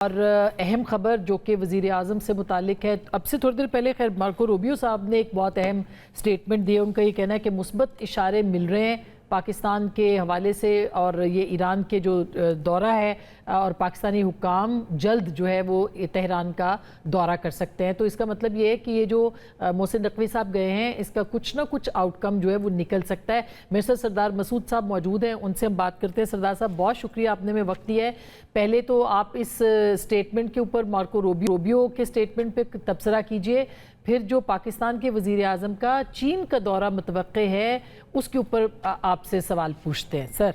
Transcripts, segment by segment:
اور اہم خبر جو کہ وزیر اعظم سے متعلق ہے، اب سے تھوڑی دیر پہلے خیر مارکو روبیو صاحب نے ایک بہت اہم سٹیٹمنٹ دی ہے۔ ان کا یہ کہنا ہے کہ مثبت اشارے مل رہے ہیں پاکستان کے حوالے سے، اور یہ ایران کے جو دورہ ہے اور پاکستانی حکام جلد جو ہے وہ تہران کا دورہ کر سکتے ہیں۔ تو اس کا مطلب یہ ہے کہ یہ جو محسن نقوی صاحب گئے ہیں اس کا کچھ نہ کچھ آؤٹ کم جو ہے وہ نکل سکتا ہے۔ میرے ساتھ سردار مسعود صاحب موجود ہیں، ان سے ہم بات کرتے ہیں۔ سردار صاحب بہت شکریہ، آپ نے ہمیں وقت دیا ہے۔ پہلے تو آپ اس سٹیٹمنٹ کے اوپر مارکو روبیو کے سٹیٹمنٹ پہ تبصرہ کیجئے، پھر جو پاکستان کے وزیر اعظم کا چین کا دورہ متوقع ہے اس کے اوپر آپ سے سوال پوچھتے ہیں۔ سر،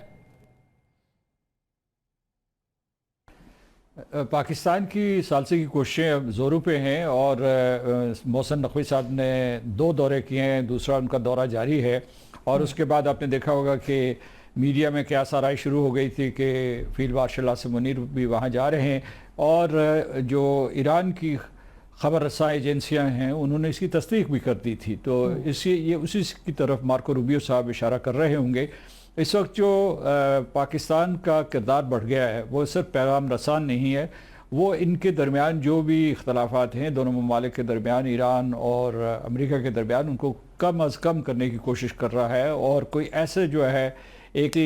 پاکستان کی ثالثی کی کوششیں اب زوروں پہ ہیں، اور محسن نقوی صاحب نے 2 دورے کیے ہیں، دوسرا ان کا دورہ جاری ہے۔ اور اس کے بعد آپ نے دیکھا ہوگا کہ میڈیا میں کیا سرائی شروع ہو گئی تھی کہ فیلڈ مارشل عاصم منیر بھی وہاں جا رہے ہیں، اور جو ایران کی خبر رساں ایجنسیاں ہیں انہوں نے اس کی تصدیق بھی کر دی تھی۔ تو اسی کی طرف مارکو روبیو صاحب اشارہ کر رہے ہوں گے۔ اس وقت جو پاکستان کا کردار بڑھ گیا ہے وہ صرف پیغام رسان نہیں ہے، وہ ان کے درمیان جو بھی اختلافات ہیں دونوں ممالک کے درمیان، ایران اور امریکہ کے درمیان، ان کو کم از کم کرنے کی کوشش کر رہا ہے، اور کوئی ایسے جو ہے ایک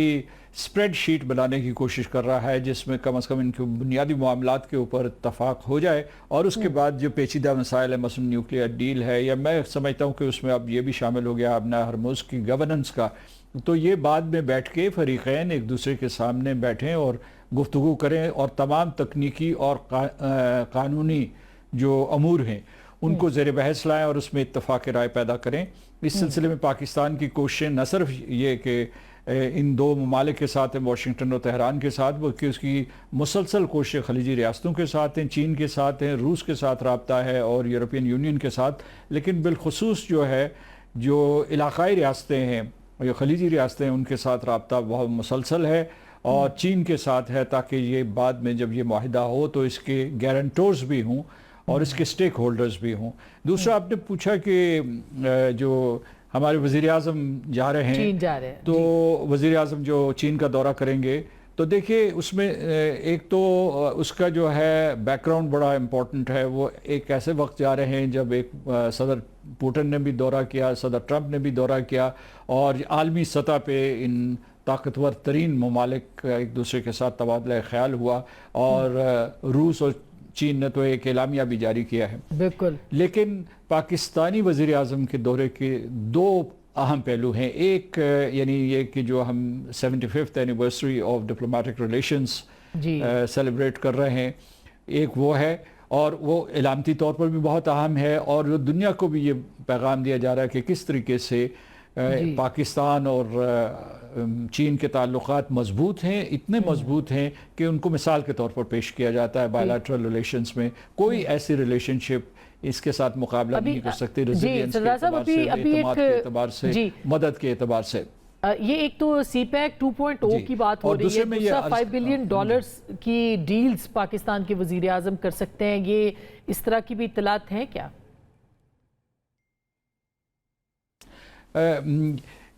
سپریڈ شیٹ بنانے کی کوشش کر رہا ہے جس میں کم از کم ان کے بنیادی معاملات کے اوپر اتفاق ہو جائے، اور اس کے بعد جو پیچیدہ مسائل ہیں مثلا نیوکلیئر ڈیل ہے، یا میں سمجھتا ہوں کہ اس میں اب یہ بھی شامل ہو گیا اپنا ہرموز کی گورننس کا، تو یہ بعد میں بیٹھ کے فریقین ایک دوسرے کے سامنے بیٹھیں اور گفتگو کریں، اور تمام تکنیکی اور قانونی جو امور ہیں ان کو زیر بحث لائیں اور اس میں اتفاق رائے پیدا کریں۔ اس سلسلے میں پاکستان کی کوششیں نہ صرف یہ کہ ان 2 ممالک کے ساتھ ہیں، واشنگٹن اور تہران کے ساتھ، بلکہ اس کی مسلسل کوششیں خلیجی ریاستوں کے ساتھ ہیں، چین کے ساتھ ہیں، روس کے ساتھ رابطہ ہے، اور یورپین یونین کے ساتھ، لیکن بالخصوص جو ہے جو علاقائی ریاستیں ہیں، یہ خلیجی ریاستیں ہیں، ان کے ساتھ رابطہ بہت مسلسل ہے، اور چین کے ساتھ ہے، تاکہ یہ بعد میں جب یہ معاہدہ ہو تو اس کے گارنٹورز بھی ہوں اور اس کے سٹیک ہولڈرز بھی ہوں۔ دوسرا آپ نے پوچھا کہ جو ہمارے وزیر اعظم جا رہے ہیں، چین جا رہے ہیں، تو وزیر اعظم جو چین کا دورہ کریں گے، تو دیکھیے اس میں ایک تو اس کا جو ہے بیک گراؤنڈ بڑا امپورٹنٹ ہے۔ وہ ایک ایسے وقت جا رہے ہیں جب ایک صدر پوٹن نے بھی دورہ کیا، صدر ٹرمپ نے بھی دورہ کیا، اور عالمی سطح پہ ان طاقتور ترین ممالک ایک دوسرے کے ساتھ تبادلہ خیال ہوا، اور روس اور چین نے تو ایک اعلامیہ بھی جاری کیا ہے۔ بالکل، لیکن پاکستانی وزیر اعظم کے دورے کے 2 اہم پہلو ہیں۔ ایک یعنی یہ کہ جو ہم 75th anniversary of diplomatic relations celebrate کر رہے ہیں، ایک وہ ہے، اور وہ علامتی طور پر بھی بہت اہم ہے، اور دنیا کو بھی یہ پیغام دیا جا رہا ہے کہ کس طریقے سے پاکستان اور چین کے تعلقات مضبوط ہیں، اتنے مضبوط ہیں کہ ان کو مثال کے طور پر پیش کیا جاتا ہے بائیلیٹرل ریلیشنز میں۔ کوئی ایسی ریلیشن شپ اس کے ساتھ مقابلہ نہیں کر سکتے، ریزیلینس کے اعتبار سے، اعتماد کے اعتبار سے، مدد کے اعتبار سے۔ یہ ایک تو سی پیک 2.0 کی بات ہو رہی ہے، دوسرا $5 بلین کی ڈیلز پاکستان کے وزیر اعظم کر سکتے ہیں، یہ اس طرح کی بھی اطلاعات ہیں کیا؟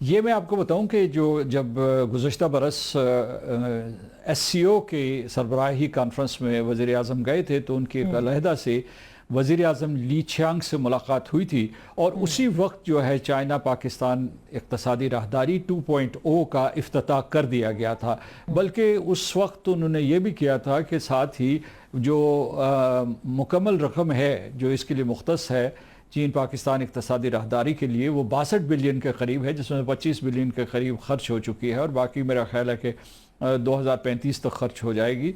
یہ میں آپ کو بتاؤں کہ جب گزشتہ برس ایس سی او کے سربراہی کانفرنس میں وزیر اعظم گئے تھے، تو ان کی ایک علیحدہ سے وزیر اعظم لی چیانگ سے ملاقات ہوئی تھی، اور اسی وقت جو ہے چائنا پاکستان اقتصادی راہداری 2.0 کا افتتاح کر دیا گیا تھا۔ بلکہ اس وقت انہوں نے یہ بھی کیا تھا کہ ساتھ ہی جو مکمل رقم ہے جو اس کے لیے مختص ہے چین پاکستان اقتصادی راہداری کے لیے، وہ 62 بلین کے قریب ہے، جس میں 25 بلین کے قریب خرچ ہو چکی ہے، اور باقی میرا خیال ہے کہ 2035 تک خرچ ہو جائے گی،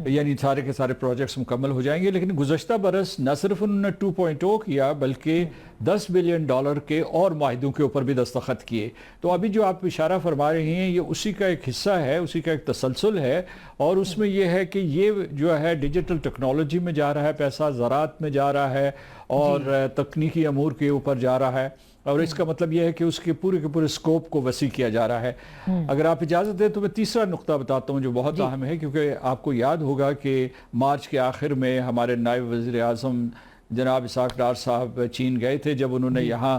یعنی سارے کے سارے پروجیکٹس مکمل ہو جائیں گے۔ لیکن گزشتہ برس نہ صرف انہوں نے 2.0 کیا، بلکہ $10 بلین کے اور معاہدوں کے اوپر بھی دستخط کیے۔ تو ابھی جو آپ اشارہ فرما رہے ہیں یہ اسی کا ایک حصہ ہے، اسی کا ایک تسلسل ہے، اور اس میں یہ ہے کہ یہ جو ہے ڈیجیٹل ٹیکنالوجی میں جا رہا ہے پیسہ، زراعت میں جا رہا ہے، اور تکنیکی امور کے اوپر جا رہا ہے، اور اس کا مطلب یہ ہے کہ اس کے پورے سکوپ کو وسیع کیا جا رہا ہے۔ اگر آپ اجازت دیں تو میں تیسرا نقطہ بتاتا ہوں جو بہت اہم ہے، کیونکہ آپ کو یاد ہوگا کہ مارچ کے آخر میں ہمارے نائب وزیر اعظم جناب اسحاق ڈار صاحب چین گئے تھے، جب انہوں نے یہاں